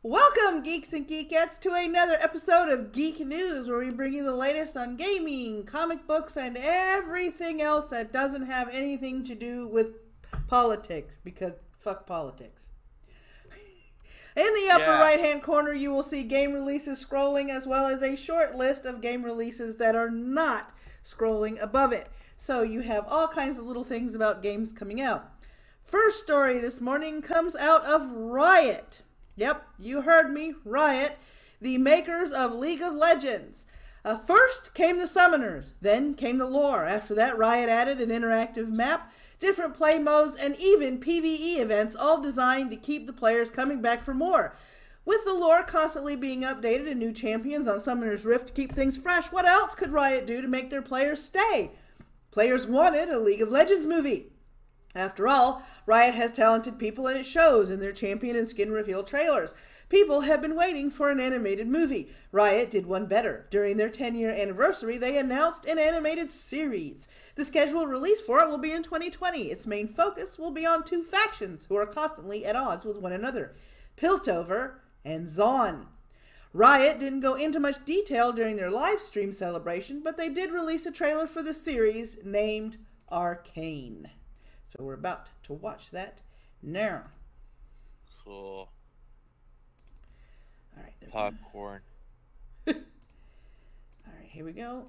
Welcome, geeks and geekettes, to another episode of Geek News, where we bring you the latest on gaming, comic books, and everything else that doesn't have anything to do with politics, because fuck politics. In the upper right-hand corner, you will see game releases scrolling, as well as a short list of game releases that are not scrolling above it. So you have all kinds of little things about games coming out. First story this morning comes out of Riot. Yep, you heard me, Riot, the makers of League of Legends. First came the summoners, then came the lore. After that, Riot added an interactive map, different play modes, and even PvE events, all designed to keep the players coming back for more. With the lore constantly being updated and new champions on Summoner's Rift to keep things fresh, what else could Riot do to make their players stay? Players wanted a League of Legends movie. After all, Riot has talented people and it shows in their champion and skin reveal trailers. People have been waiting for an animated movie. Riot did one better. During their 10-year anniversary, they announced an animated series. The scheduled release for it will be in 2020. Its main focus will be on two factions who are constantly at odds with one another, Piltover and Zaun. Riot didn't go into much detail during their live stream celebration, but they did release a trailer for the series named Arcane. So we're about to watch that now. Cool. All right. Popcorn. All right, here we go.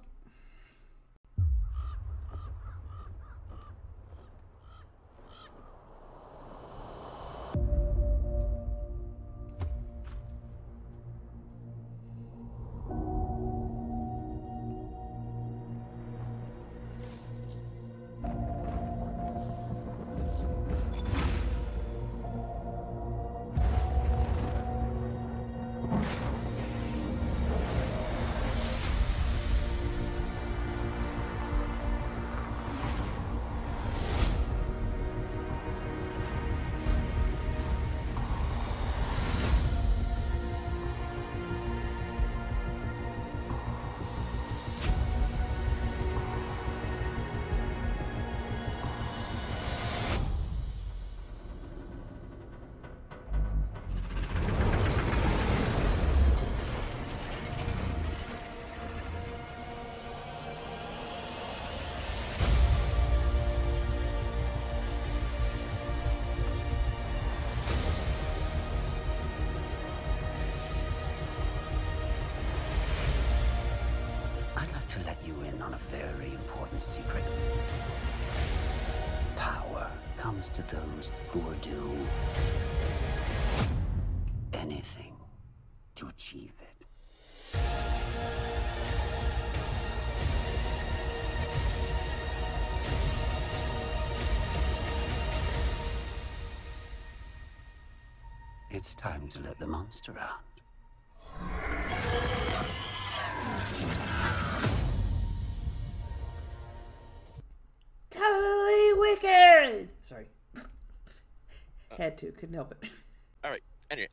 To let you in on a very important secret. Power comes to those who will do anything to achieve it. It's time to let the monster out. Totally wicked! Sorry. Had to, couldn't help it. Alright, anyway.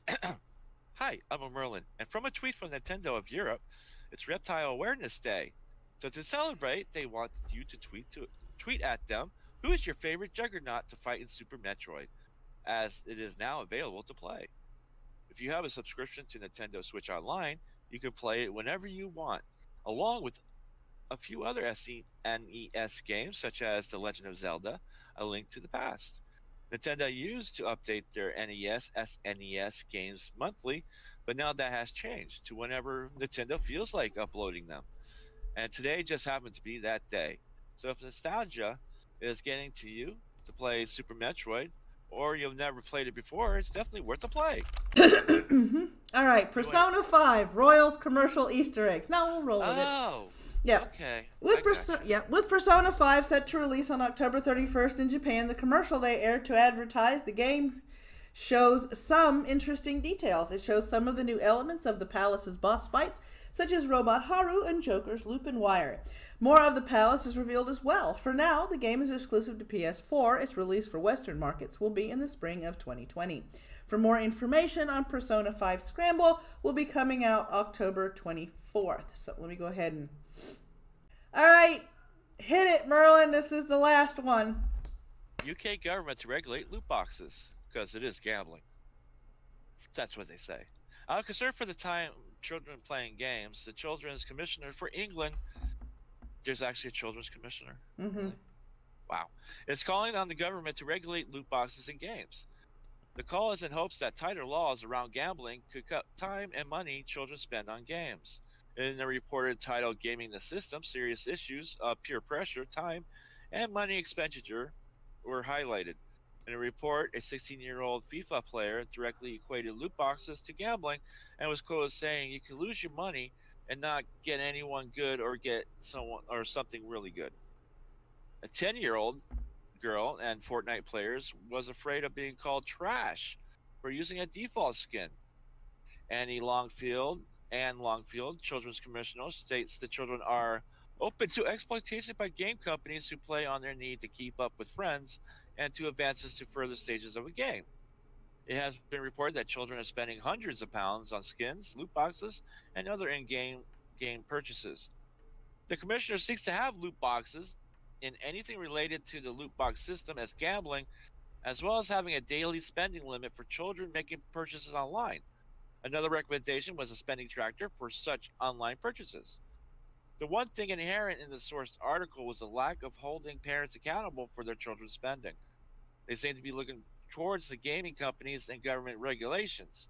Hi, I'm a Merlin, and from a tweet from Nintendo of Europe, it's Reptile Awareness Day. So to celebrate, they want you to tweet at them, who is your favorite juggernaut to fight in Super Metroid, as it is now available to play. If you have a subscription to Nintendo Switch Online, you can play it whenever you want, along with a few other SNES games, such as The Legend of Zelda, A Link to the Past. Nintendo used to update their NES, SNES games monthly, but now that has changed to whenever Nintendo feels like uploading them. And today just happened to be that day. So if nostalgia is getting to you to play Super Metroid, or you've never played it before, it's definitely worth a play. All right, Persona 5, Royals commercial Easter eggs. Now we'll roll with it. Oh. Yeah. Okay. With Persona 5 set to release on October 31st in Japan, the commercial they aired to advertise the game shows some interesting details. It shows some of the new elements of the palace's boss fights, such as Robot Haru and Joker's Lupin Wire. More of the palace is revealed as well. For now, the game is exclusive to PS4. Its release for Western markets will be in the spring of 2020. For more information on Persona 5 Scramble, will be coming out October 24th. So let me go ahead and... Alright, hit it, Merlin. This is the last one. UK government to regulate loot boxes, because it is gambling. That's what they say. Out of concern for the time children playing games, the Children's Commissioner for England, there's actually a Children's Commissioner. Mm-hmm. Really? Wow. Is calling on the government to regulate loot boxes in games. The call is in hopes that tighter laws around gambling could cut time and money children spend on games. In the reported title Gaming the System, serious issues of peer pressure, time, and money expenditure were highlighted. In a report, a 16-year-old FIFA player directly equated loot boxes to gambling and was quoted saying, "You can lose your money and not get anyone good or get someone or something really good." A 10-year-old girl and Fortnite players was afraid of being called trash for using a default skin. Anne Longfield, Children's Commissioner, states the children are open to exploitation by game companies who play on their need to keep up with friends and to advances to further stages of a game. It has been reported that children are spending hundreds of pounds on skins, loot boxes, and other in-game game purchases. The commissioner seeks to have loot boxes in anything related to the loot box system as gambling, as well as having a daily spending limit for children making purchases online. Another recommendation was a spending tracker for such online purchases. The one thing inherent in the sourced article was the lack of holding parents accountable for their children's spending. They seem to be looking towards the gaming companies and government regulations.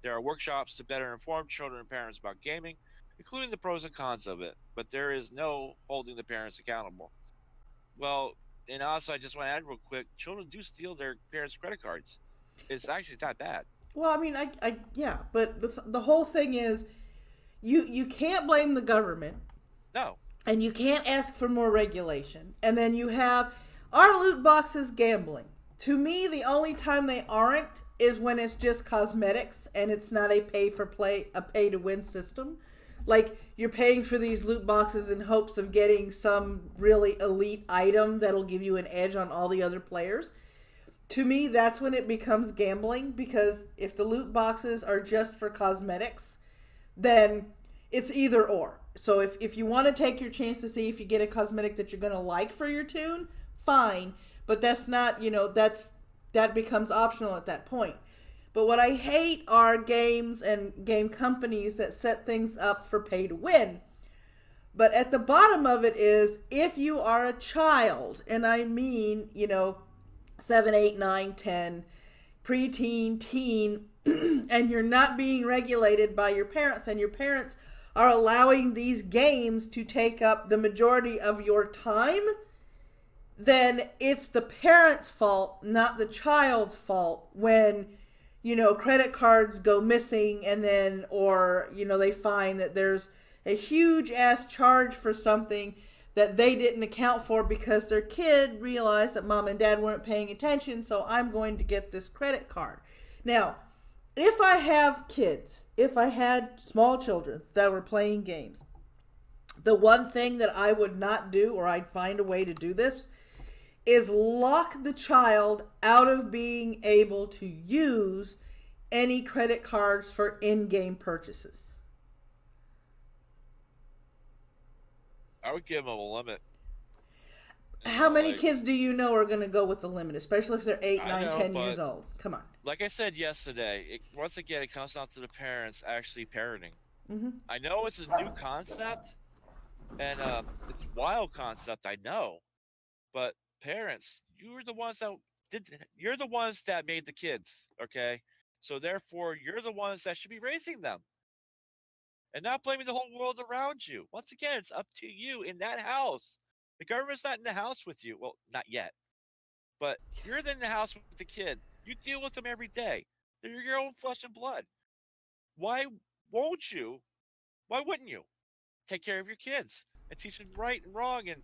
There are workshops to better inform children and parents about gaming, including the pros and cons of it, but there is no holding the parents accountable. Well, and also I just want to add real quick, children do steal their parents' credit cards. It's actually not bad. Well, I mean, yeah, but the whole thing is, you can't blame the government. No. And you can't ask for more regulation. And then you have, our loot boxes gambling? To me, the only time they aren't is when it's just cosmetics and it's not a pay to win system. Like, you're paying for these loot boxes in hopes of getting some really elite item that'll give you an edge on all the other players. To me, that's when it becomes gambling, because if the loot boxes are just for cosmetics, then it's either or. So if you want to take your chance to see if you get a cosmetic that you're going to like for your tune, fine. But that's not, that becomes optional at that point. But what I hate are games and game companies that set things up for pay to win. But at the bottom of it is, if you are a child, and I mean, 7, 8, 9, 10, preteen, teen, and you're not being regulated by your parents, and your parents are allowing these games to take up the majority of your time, then it's the parent's fault, not the child's fault, when credit cards go missing, and then, or, they find that there's a huge ass charge for something that they didn't account for because their kid realized that mom and dad weren't paying attention, so I'm going to get this credit card. Now, if I have kids, if I had small children that were playing games, the one thing that I would not do, or I'd find a way to do this, is lock the child out of being able to use any credit cards for in-game purchases. I would give them a limit. How many kids do you know are going to go with the limit, especially if they're 8, 9, 10 years old? Come on. Like I said yesterday, once again, it comes down to the parents actually parenting. Mm-hmm. I know it's a new concept, and it's a wild concept, I know. But parents, you're the ones that made the kids, okay? So therefore, you're the ones that should be raising them. And not blaming the whole world around you. Once again, it's up to you in that house. The government's not in the house with you. Well, not yet. But you're in the house with the kid. You deal with them every day. They're your own flesh and blood. Why wouldn't you take care of your kids and teach them right and wrong and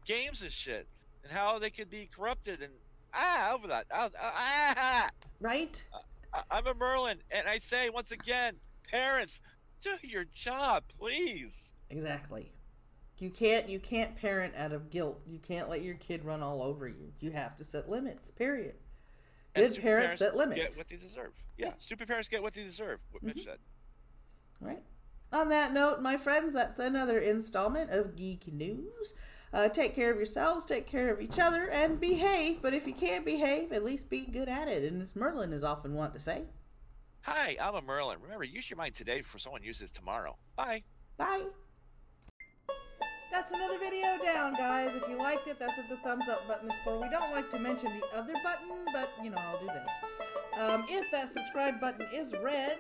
games and shit and how they can be corrupted and over that. Right? I'm a Merlin, and I say once again, parents, do your job, please. Exactly. You can't parent out of guilt. You can't let your kid run all over you. You have to set limits, period. Good parents set limits. Get what they deserve. Yeah, stupid parents get what they deserve, what Mitch said. Right. On that note, my friends, that's another installment of Geek News. Take care of yourselves, take care of each other, and behave. But if you can't behave, at least be good at it. And as Merlin is often wont to say, Hi, I'm a Merlin. Remember, use your mind today before someone uses tomorrow. Bye. Bye. That's another video down, guys. If you liked it, that's what the thumbs up button is for. We don't like to mention the other button, but, you know, I'll do this. If that subscribe button is red,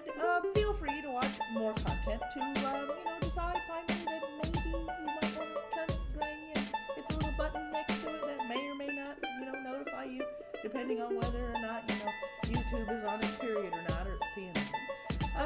feel free to watch more content to, you know, decide finally that maybe you might want to turn it gray and it's a little button next to it that may or may not, you know, notify you, depending on whether or not, you know, YouTube is on its period or not, or it's peeing.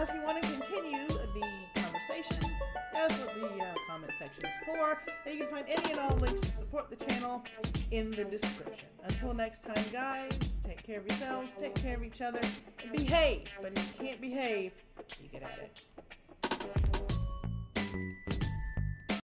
If you want to continue the conversation, that's what the comment section is for. And you can find any and all links to support the channel in the description. Until next time, guys, take care of yourselves, take care of each other, and behave. But if you can't behave, you get at it.